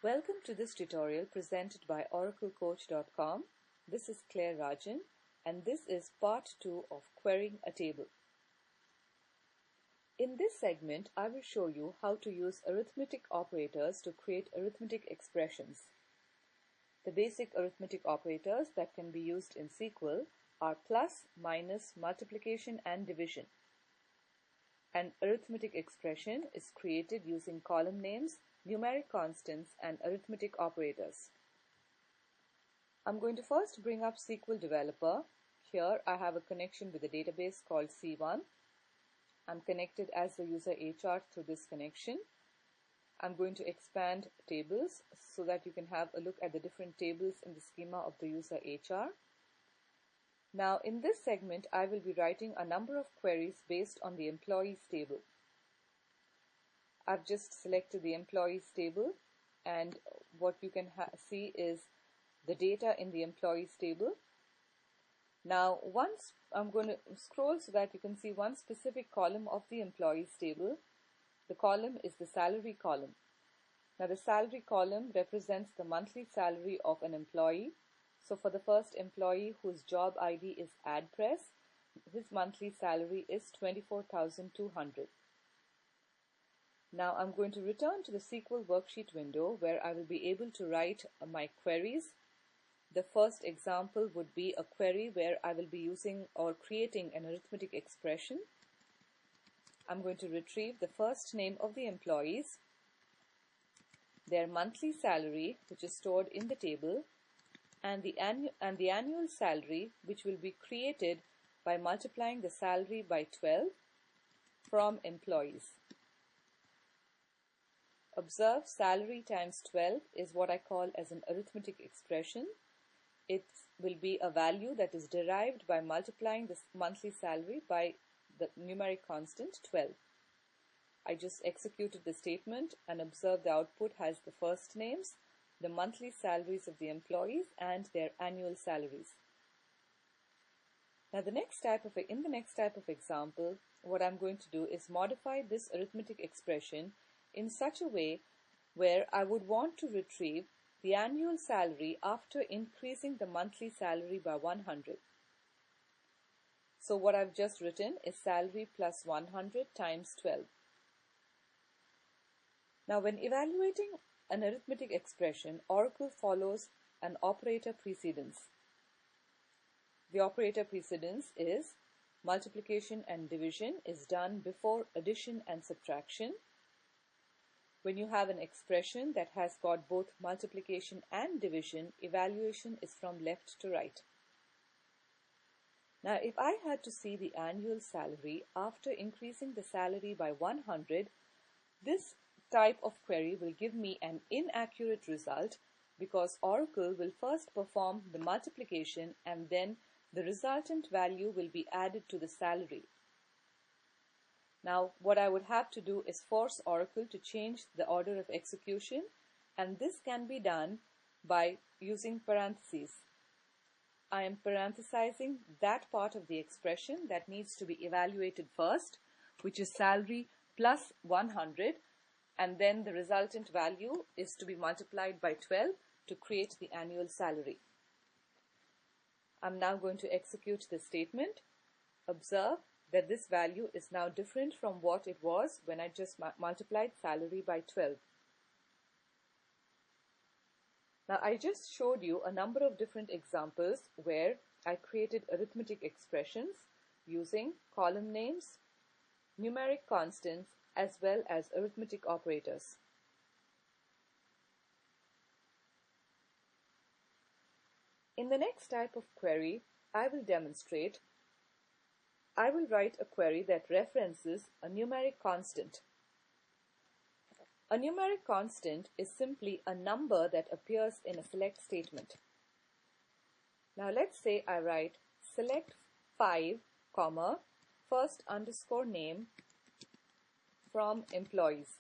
Welcome to this tutorial presented by oraclecoach.com. This is Claire Rajan and this is part 2 of querying a table. In this segment, I will show you how to use arithmetic operators to create arithmetic expressions. The basic arithmetic operators that can be used in SQL are plus, minus, multiplication and division. An arithmetic expression is created using column names, numeric constants and arithmetic operators. I'm going to first bring up SQL Developer. Here I have a connection with a database called C1. I'm connected as the user HR through this connection. I'm going to expand tables so that you can have a look at the different tables in the schema of the user HR. Now in this segment I will be writing a number of queries based on the employees table. I've just selected the employees table and what you can see is the data in the employees table. Now once I'm going to scroll so that you can see one specific column of the employees table. The column is the salary column. Now the salary column represents the monthly salary of an employee. So for the first employee whose job ID is AdPress, his monthly salary is 24,200. Now I'm going to return to the SQL worksheet window where I will be able to write my queries. The first example would be a query where I will be using or creating an arithmetic expression. I'm going to retrieve the first name of the employees, their monthly salary, which is stored in the table, and the annual salary, which will be created by multiplying the salary by 12 from employees. Observe salary times 12 is what I call as an arithmetic expression. It will be a value that is derived by multiplying the monthly salary by the numeric constant 12. I just executed the statement and observe the output has the first names, the monthly salaries of the employees and their annual salaries. Now in the next type of example, what I'm going to do is modify this arithmetic expression in such a way where I would want to retrieve the annual salary after increasing the monthly salary by 100. So what I've just written is salary plus 100 times 12. Now when evaluating an arithmetic expression, Oracle follows an operator precedence. The operator precedence is multiplication and division is done before addition and subtraction. When you have an expression that has got both multiplication and division, evaluation is from left to right. Now, if I had to see the annual salary after increasing the salary by 100, this type of query will give me an inaccurate result because Oracle will first perform the multiplication and then the resultant value will be added to the salary. Now, what I would have to do is force Oracle to change the order of execution, and this can be done by using parentheses. I am parenthesizing that part of the expression that needs to be evaluated first, which is salary plus 100, and then the resultant value is to be multiplied by 12 to create the annual salary. I'm now going to execute this statement. Observe that this value is now different from what it was when I just multiplied salary by 12. Now I just showed you a number of different examples where I created arithmetic expressions using column names, numeric constants, as well as arithmetic operators. In the next type of query, I will demonstrate. I will write a query that references a numeric constant. A numeric constant is simply a number that appears in a select statement. Now let's say I write select 5, first underscore name from employees.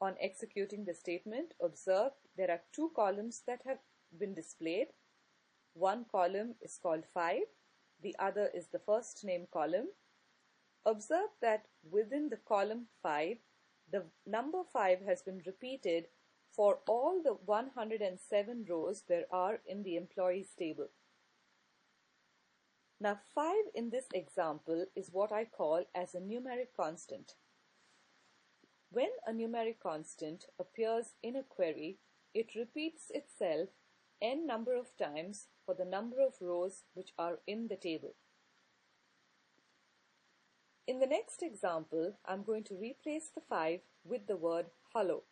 On executing the statement, observe there are two columns that have been displayed. One column is called 5, the other is the first name column. Observe that within the column 5, the number 5 has been repeated for all the 107 rows there are in the employees table. Now 5 in this example is what I call as a numeric constant. When a numeric constant appears in a query, it repeats itself n number of times for the number of rows which are in the table. In the next example, I'm going to replace the 5 with the word hello.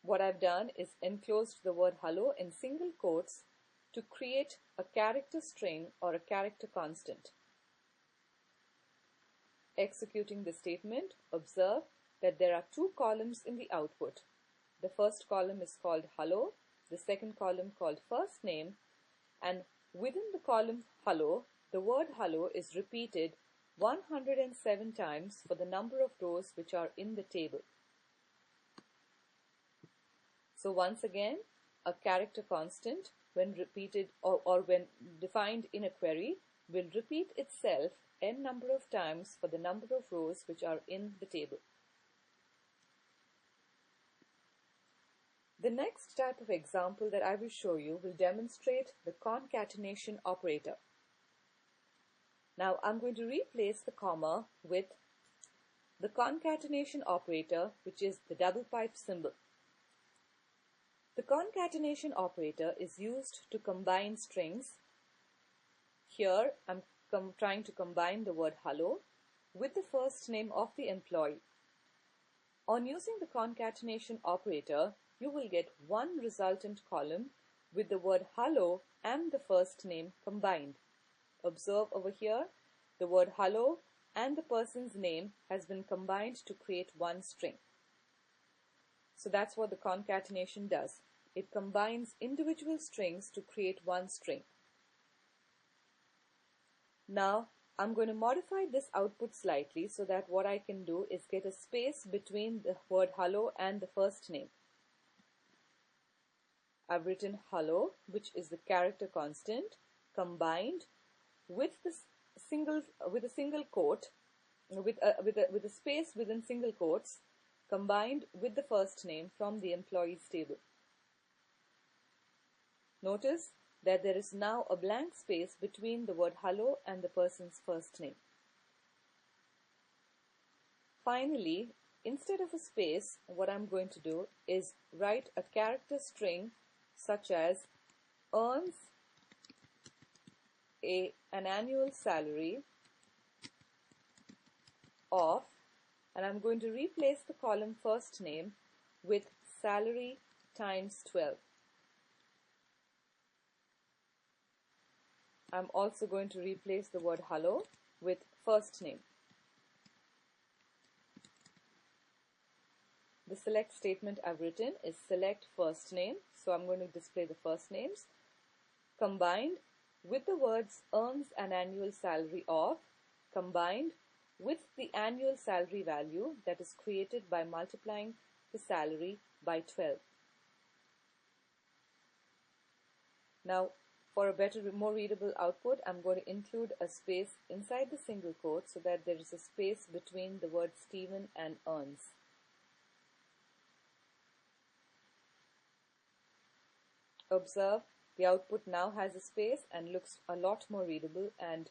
What I've done is enclosed the word hello in single quotes to create a character string or a character constant. Executing the statement, observe that there are two columns in the output. The first column is called hello, the second column called first name, and within the column hello, the word hello is repeated 107 times for the number of rows which are in the table. So once again, a character constant when repeated or when defined in a query will repeat itself n number of times for the number of rows which are in the table. The next type of example that I will show you will demonstrate the concatenation operator. Now I'm going to replace the comma with the concatenation operator, which is the double pipe symbol. The concatenation operator is used to combine strings. Here I'm trying to combine the word hello with the first name of the employee. On using the concatenation operator, you will get one resultant column with the word hello and the first name combined. Observe over here, the word hello and the person's name has been combined to create one string. So that's what the concatenation does. It combines individual strings to create one string. Now, I'm going to modify this output slightly so that what I can do is get a space between the word hello and the first name. I've written hello, which is the character constant, combined with a single quote, with a space within single quotes, combined with the first name from the employees table. Notice that there is now a blank space between the word hello and the person's first name. Finally, instead of a space, what I'm going to do is write a character string such as earns an annual salary of, and I'm going to replace the column first name with salary times 12. I'm also going to replace the word hello with first name. The select statement I've written is select first name, so I'm going to display the first names combined with the words earns an annual salary of, combined with the annual salary value that is created by multiplying the salary by 12. Now, for a better, more readable output, I'm going to include a space inside the single quote so that there is a space between the word Stephen and earns. Observe, the output now has a space and looks a lot more readable, and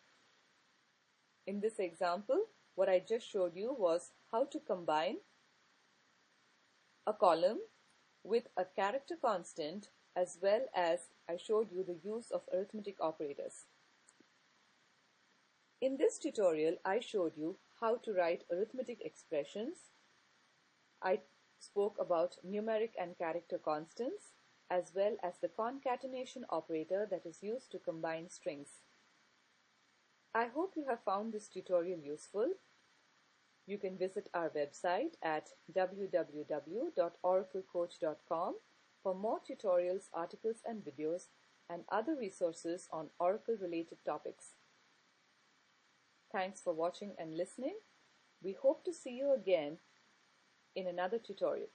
in this example, what I just showed you was how to combine a column with a character constant, as well as I showed you the use of arithmetic operators. In this tutorial, I showed you how to write arithmetic expressions. I spoke about numeric and character constants, as well as the concatenation operator that is used to combine strings. I hope you have found this tutorial useful. You can visit our website at www.oraclecoach.com for more tutorials, articles and videos, and other resources on Oracle-related topics. Thanks for watching and listening. We hope to see you again in another tutorial.